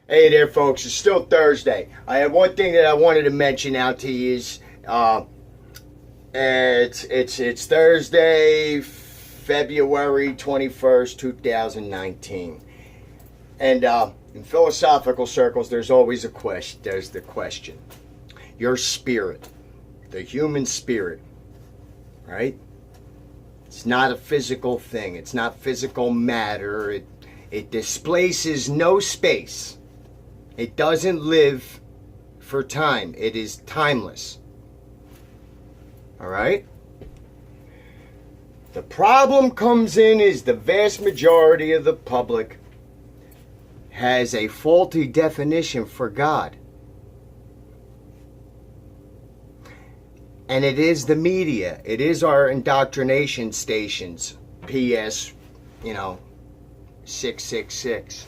Hey there, folks. It's still Thursday. I have one thing that I wanted to mention out to you is it's Thursday, February 21st, 2019, and in philosophical circles, there's always a question. There's the question: your spirit, the human spirit, right? It's not a physical thing. It's not physical matter. It displaces no space. It doesn't live for time. It is timeless. All right? The problem comes in is the vast majority of the public has a faulty definition for God. And it is the media. It is our indoctrination stations. PS, 666.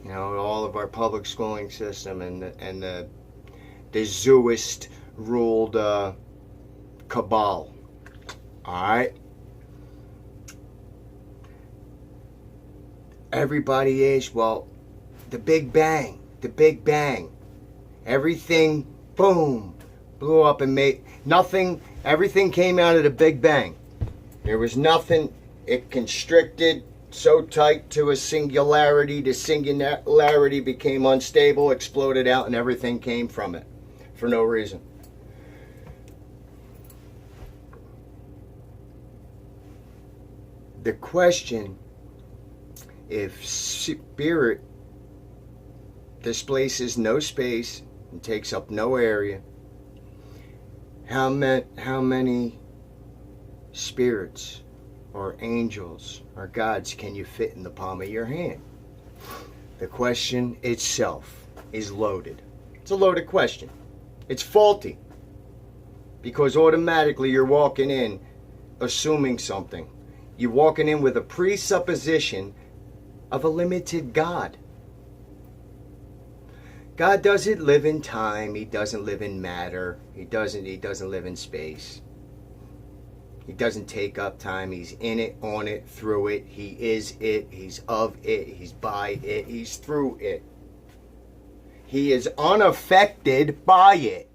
All of our public schooling system and the Zooist ruled cabal. Alright? Everybody is, the Big Bang. The Big Bang. Everything, boom, blew up and made nothing. Everything came out of the Big Bang. There was nothing. It constricted so tight to a singularity, the singularity became unstable, exploded out, and everything came from it for no reason. The question, if spirit displaces no space and takes up no area, how many spirits or angels or gods can you fit in the palm of your hand? The question itself is loaded. It's a loaded question. It's faulty because automatically you're walking in assuming something. You're walking in with a presupposition of a limited God. God doesn't live in time. He doesn't live in matter. He doesn't live in space. He doesn't take up time. He's in it, on it, through it. He is it. He's of it. He's by it. He's through it. He is unaffected by it.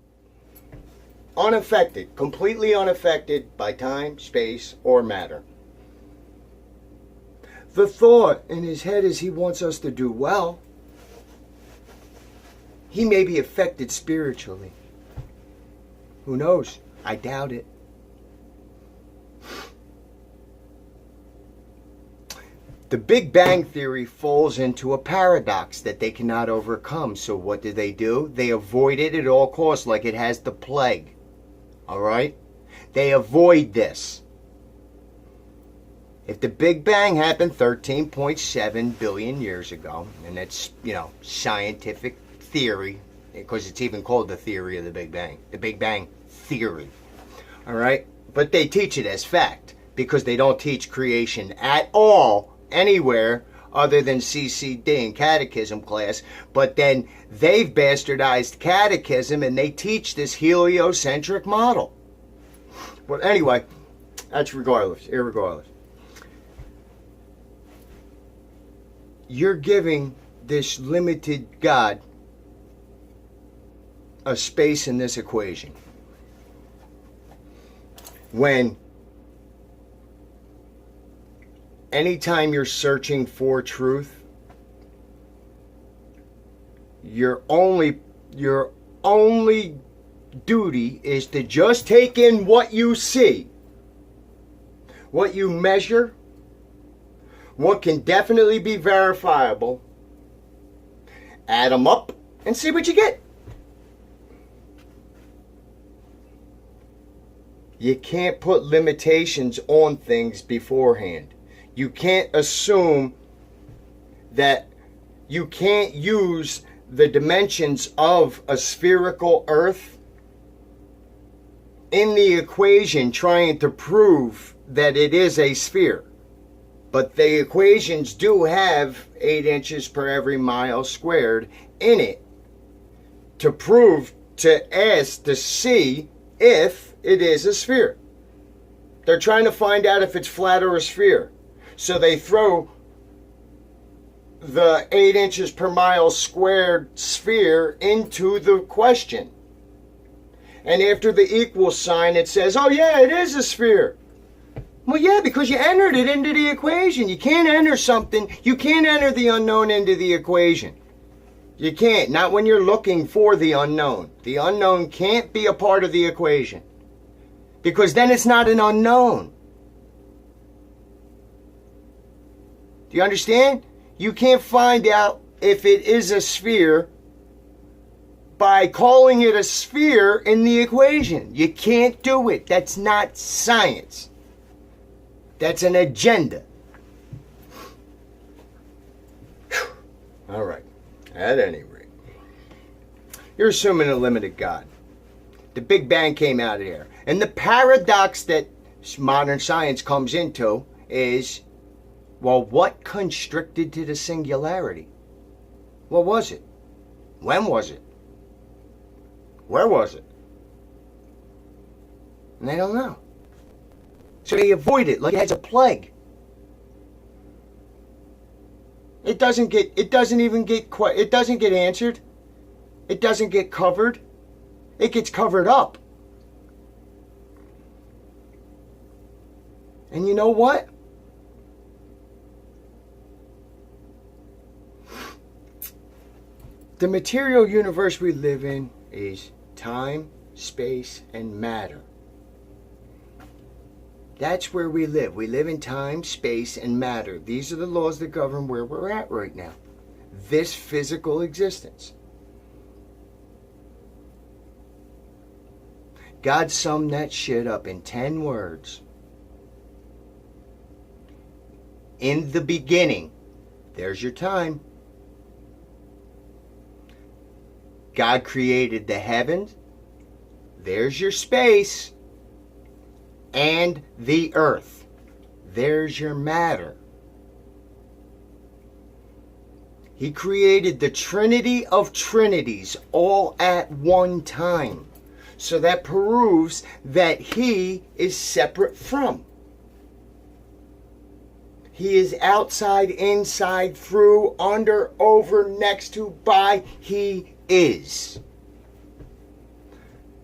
Unaffected. Completely unaffected by time, space, or matter. The thought in his head is he wants us to do well. He may be affected spiritually. Who knows? I doubt it. The Big Bang Theory falls into a paradox that they cannot overcome. So what do? They avoid it at all costs, like it has the plague. All right? They avoid this. If the Big Bang happened 13.7 billion years ago, and that's, scientific theory, because it's even called the theory of the Big Bang Theory. All right? But they teach it as fact, because they don't teach creation at all anywhere other than CCD and catechism class. But then they've bastardized catechism and they teach this heliocentric model. But anyway, that's irregardless. You're giving this limited God a space in this equation. When anytime you're searching for truth, your only duty is to just take in what you see, what you measure, what can definitely be verifiable, add them up, and see what you get. You can't put limitations on things beforehand. You can't assume that you can't use the dimensions of a spherical Earth in the equation trying to prove that it is a sphere. But the equations do have 8 inches per every mile squared in it to prove, to see if it is a sphere. They're trying to find out if it's flat or a sphere. So they throw the 8 inches per mile squared sphere into the question. And after the equal sign, it says, oh yeah, it is a sphere. Well, yeah, because you entered it into the equation. You can't enter something, you can't enter the unknown into the equation. You can't, not when you're looking for the unknown. The unknown can't be a part of the equation, because then it's not an unknown. Do you understand? You can't find out if it is a sphere by calling it a sphere in the equation. You can't do it. That's not science. That's an agenda. All right. At any rate, you're assuming a limited God. The Big Bang came out of there. And the paradox that modern science comes into is, well, what constricted to the singularity? What was it? When was it? Where was it? And they don't know. So they avoid it like it's a plague. It doesn't get answered. It doesn't get covered. It gets covered up. And you know what? The material universe we live in is time, space, and matter. That's where we live. We live in time, space, and matter. These are the laws that govern where we're at right now. This physical existence. God summed that shit up in 10 words. In the beginning, there's your time. God created the heavens, there's your space, and the earth, there's your matter. He created the Trinity of Trinities all at one time. So that proves that he is separate from. He is outside, inside, through, under, over, next to, by. He is.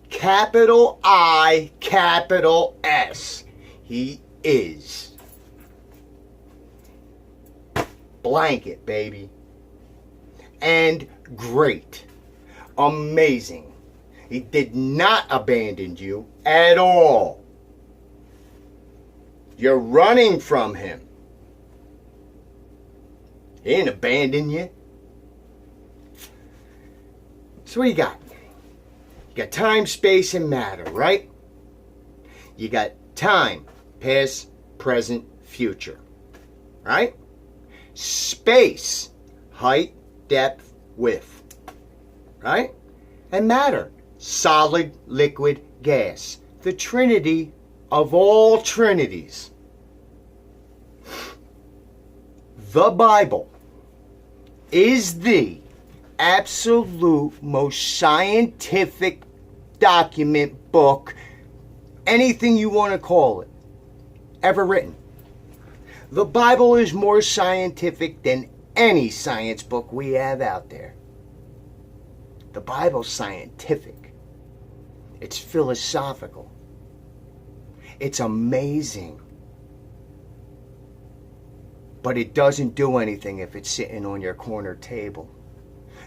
Capital I, capital S. He is. Blanket, baby. And great. Amazing. He did not abandon you at all. You're running from him. He didn't abandon you. So what do you got? You got time, space, and matter, right? You got time, past, present, future, right? Space, height, depth, width, right? And matter, solid, liquid, gas. The Trinity of all trinities. The Bible is the absolute most scientific document, book, anything you want to call it, ever written. The Bible is more scientific than any science book we have out there. The Bible's scientific. It's philosophical. It's amazing. But it doesn't do anything if it's sitting on your corner table.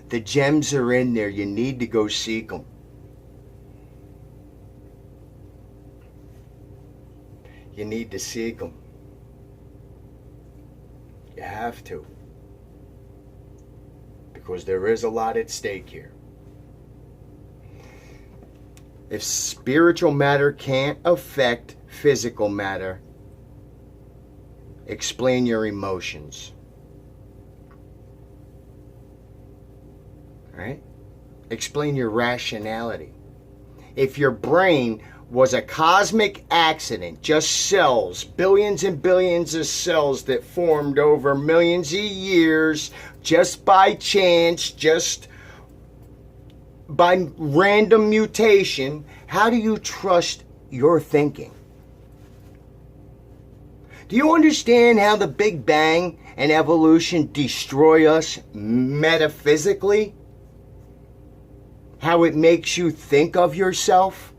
The gems are in there. You need to go seek them. You need to seek them. You have to. Because there is a lot at stake here. If spiritual matter can't affect physical matter, explain your emotions. Right? Explain your rationality. If your brain was a cosmic accident, just cells, billions and billions of cells that formed over millions of years, just by chance, just by random mutation, how do you trust your thinking? Do you understand how the Big Bang and evolution destroy us metaphysically? How it makes you think of yourself?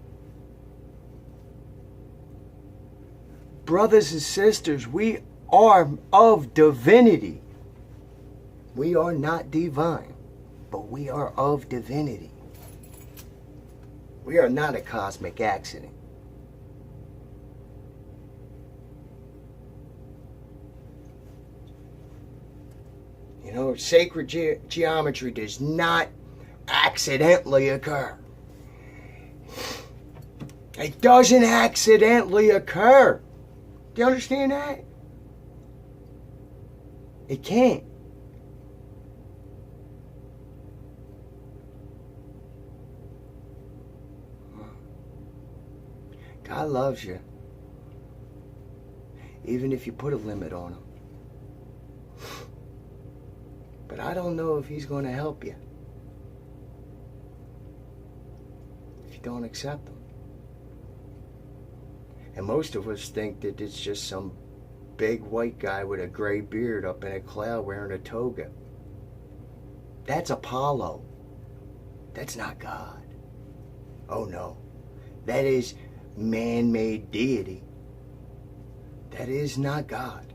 Brothers and sisters, we are of divinity. We are not divine, but we are of divinity. We are not a cosmic accident. You know, sacred geometry does not accidentally occur. It doesn't accidentally occur. Do you understand that? It can't. God loves you, even if you put a limit on him. But I don't know if he's going to help you if you don't accept him. And most of us think that it's just some big white guy with a gray beard up in a cloud wearing a toga. That's Apollo. That's not God. Oh no. That is man-made deity. That is not God.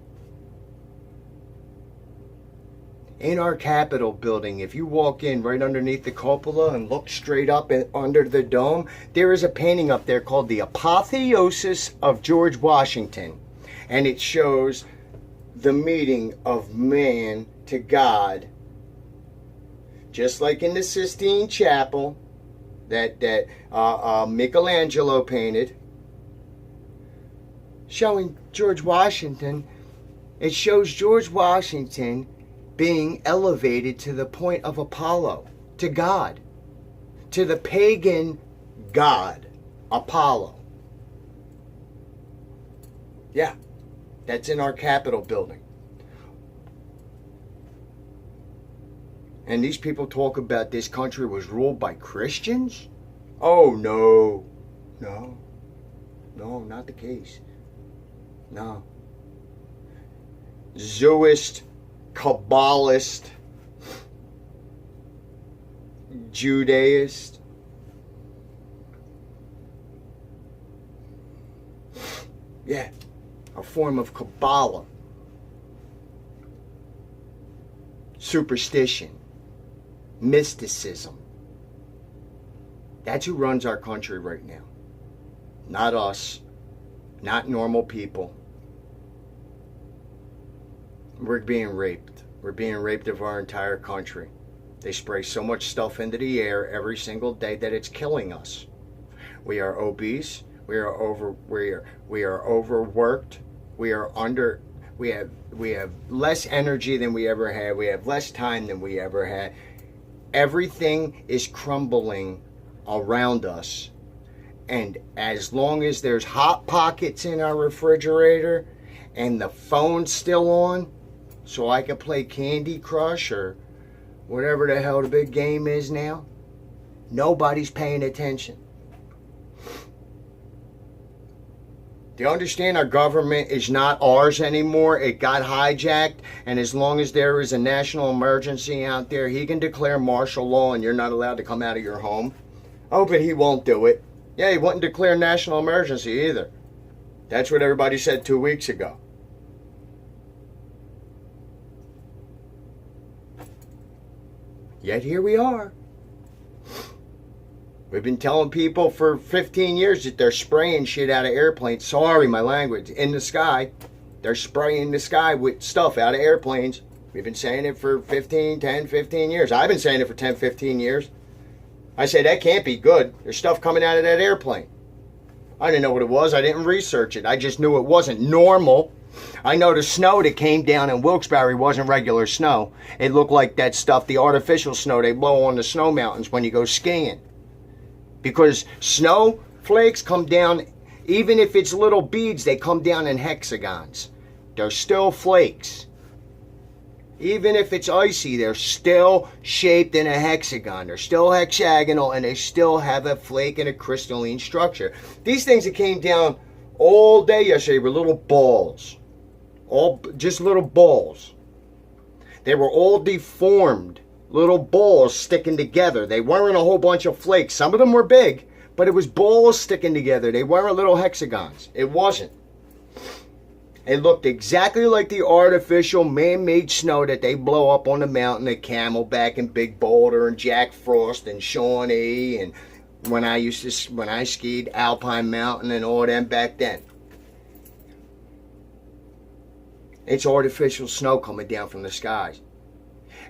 In our Capitol building, if you walk in right underneath the cupola and look straight up and under the dome, there is a painting up there called The Apotheosis of George Washington. And it shows the meeting of man to God. Just like in the Sistine Chapel that Michelangelo painted, showing George Washington. It shows George Washington being elevated to the point of Apollo, to God, to the pagan god, Apollo. Yeah, that's in our Capitol building. And these people talk about this country was ruled by Christians? Oh, no. No. No, not the case. No. Zooist, Kabbalist, Judaist. Yeah, a form of Kabbalah. Superstition. Mysticism. That's who runs our country right now. Not us. Not normal people. We're being raped. We're being raped of our entire country. They spray so much stuff into the air every single day that it's killing us. We are obese. We are overworked. We have less energy than we ever had. We have less time than we ever had. Everything is crumbling around us. And as long as there's hot pockets in our refrigerator and the phone's still on, so I can play Candy Crush or whatever the hell the big game is now, nobody's paying attention. Do you understand our government is not ours anymore? It got hijacked, and as long as there is a national emergency out there, he can declare martial law and you're not allowed to come out of your home. Oh, but he won't do it. Yeah, he wouldn't declare national emergency either. That's what everybody said 2 weeks ago. Yet here we are. We've been telling people for 15 years that they're spraying shit out of airplanes. Sorry, my language. In the sky. They're spraying the sky with stuff out of airplanes. We've been saying it for 10, 15 years. I've been saying it for 10, 15 years. I say that can't be good. There's stuff coming out of that airplane. I didn't know what it was. I didn't research it. I just knew it wasn't normal. I know the snow that came down in Wilkes-Barre wasn't regular snow. It looked like that stuff, the artificial snow they blow on the snow mountains when you go skiing. Because snow flakes come down, even if it's little beads, they come down in hexagons. They're still flakes. Even if it's icy, they're still shaped in a hexagon. They're still hexagonal, and they still have a flake and a crystalline structure. These things that came down all day yesterday were little balls. Just little balls. They were all deformed, little balls sticking together. They weren't a whole bunch of flakes. Some of them were big, but it was balls sticking together. They weren't little hexagons. It wasn't. It looked exactly like the artificial man-made snow that they blow up on the mountain at Camelback and Big Boulder and Jack Frost and Shawnee and when I skied Alpine Mountain and all them back then. It's artificial snow coming down from the skies.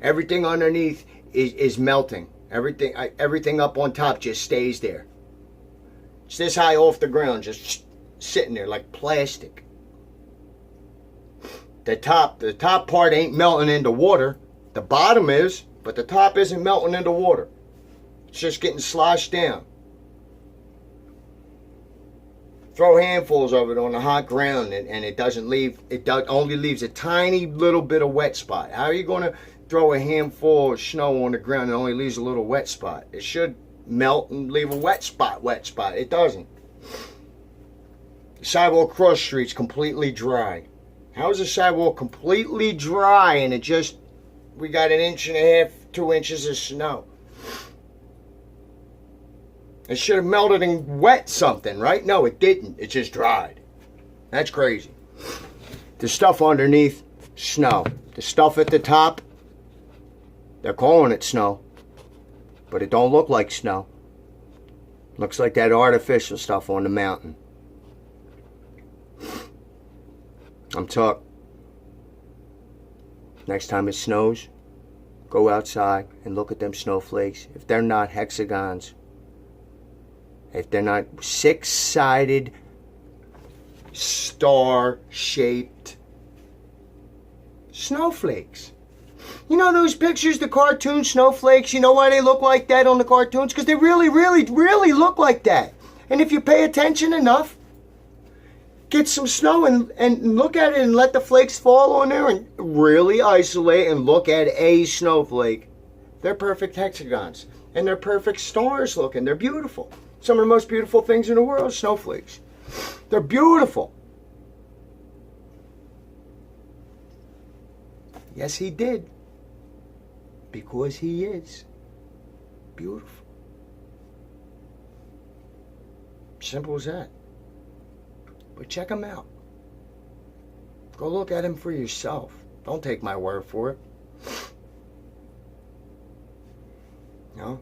Everything underneath is melting. Everything up on top just stays there. It's this high off the ground, just sitting there like plastic. The top part ain't melting into water. The bottom is, but the top isn't melting into water. It's just getting sloshed down. Throw handfuls of it on the hot ground and it only leaves a tiny little bit of wet spot. How are you going to throw a handful of snow on the ground and only leaves a little wet spot? It should melt and leave a wet spot. It doesn't. The sidewalk cross street's completely dry. How is the sidewalk completely dry and we got 1.5 inches, 2 inches of snow? It should have melted and wet something, right? No, it didn't. It just dried. That's crazy. The stuff underneath, snow. The stuff at the top, they're calling it snow. But it don't look like snow. Looks like that artificial stuff on the mountain. I'm talking. Next time it snows, go outside and look at them snowflakes. If they're not hexagons, if they're not 6-sided, star-shaped snowflakes. You know those pictures, the cartoon snowflakes? You know why they look like that on the cartoons? Because they really, really, really look like that. And if you pay attention enough, get some snow and look at it and let the flakes fall on there and really isolate and look at a snowflake. They're perfect hexagons. And they're perfect stars looking. They're beautiful. Some of the most beautiful things in the world are snowflakes. They're beautiful. Yes, he did. Because he is beautiful. Simple as that. But check him out. Go look at him for yourself. Don't take my word for it. No.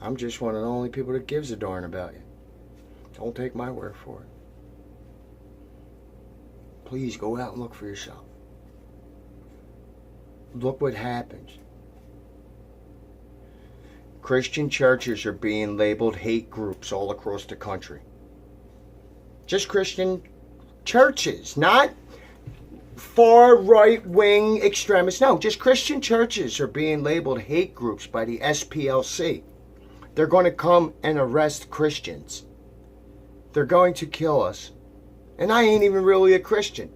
I'm just one of the only people that gives a darn about you. Don't take my word for it. Please go out and look for yourself. Look what happens. Christian churches are being labeled hate groups all across the country. Just Christian churches, not far right-wing extremists. No, just Christian churches are being labeled hate groups by the SPLC. They're going to come and arrest Christians. They're going to kill us. And I ain't even really a Christian.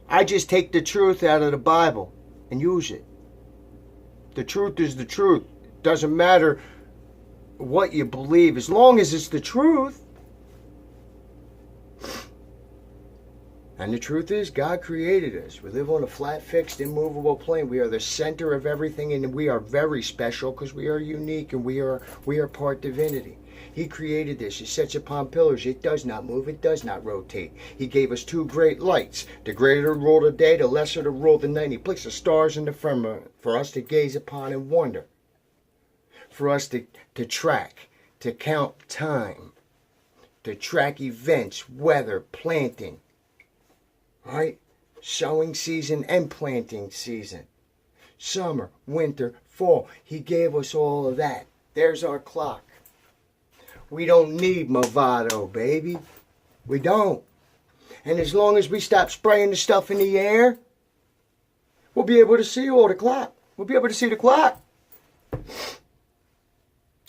I just take the truth out of the Bible and use it. The truth is the truth. It doesn't matter what you believe, as long as it's the truth. And the truth is, God created us. We live on a flat, fixed, immovable plane. We are the center of everything, and we are very special because we are unique and we are part divinity. He created this. He sits upon pillars. It does not move. It does not rotate. He gave us 2 great lights. The greater to rule the day, the lesser to rule the night. He placed the stars in the firmament for us to gaze upon and wonder. For us to track, to count time, to track events, weather, planting. Right? Sowing season and planting season. Summer, winter, fall. He gave us all of that. There's our clock. We don't need Movado, baby. We don't. And as long as we stop spraying the stuff in the air, we'll be able to see all the clock. We'll be able to see the clock.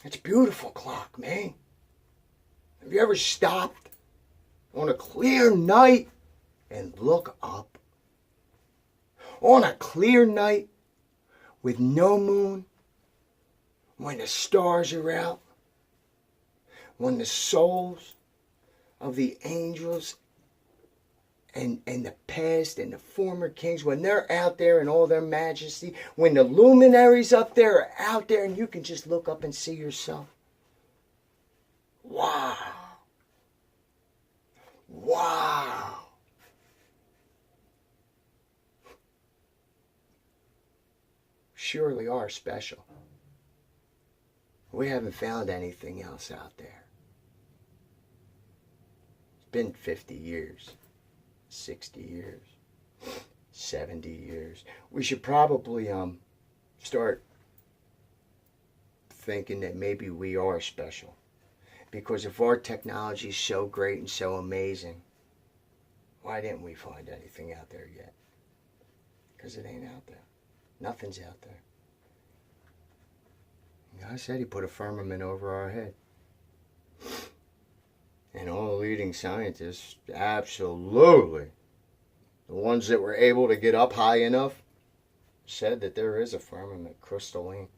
It's a beautiful clock, man. Have you ever stopped on a clear night and look up? On a clear night with no moon, when the stars are out, when the souls of the angels and the past and the former kings, when they're out there in all their majesty, when the luminaries up there are out there and you can just look up and see yourself. Wow. Wow. Surely are special. We haven't found anything else out there. It's been 50 years, 60 years, 70 years. We should probably start thinking that maybe we are special. Because if our technology is so great and so amazing, why didn't we find anything out there yet? Because it ain't out there. Nothing's out there. God said he put a firmament over our head. And all the leading scientists, absolutely, the ones that were able to get up high enough, said that there is a firmament, crystalline.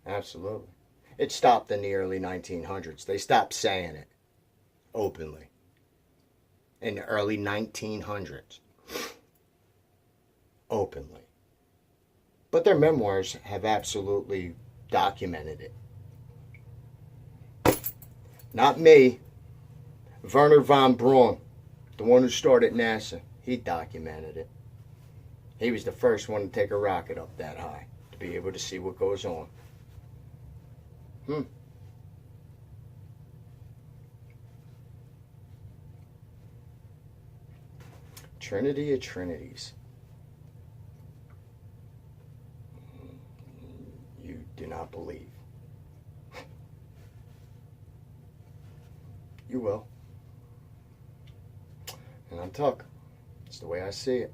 Absolutely. It stopped in the early 1900s. They stopped saying it openly. In the early 1900s. Openly. But their memoirs have absolutely documented it. Not me. Werner von Braun, the one who started NASA, he documented it. He was the first one to take a rocket up that high to be able to see what goes on. Trinity of Trinities. You do not believe. You will. And I'm talking. It's the way I see it.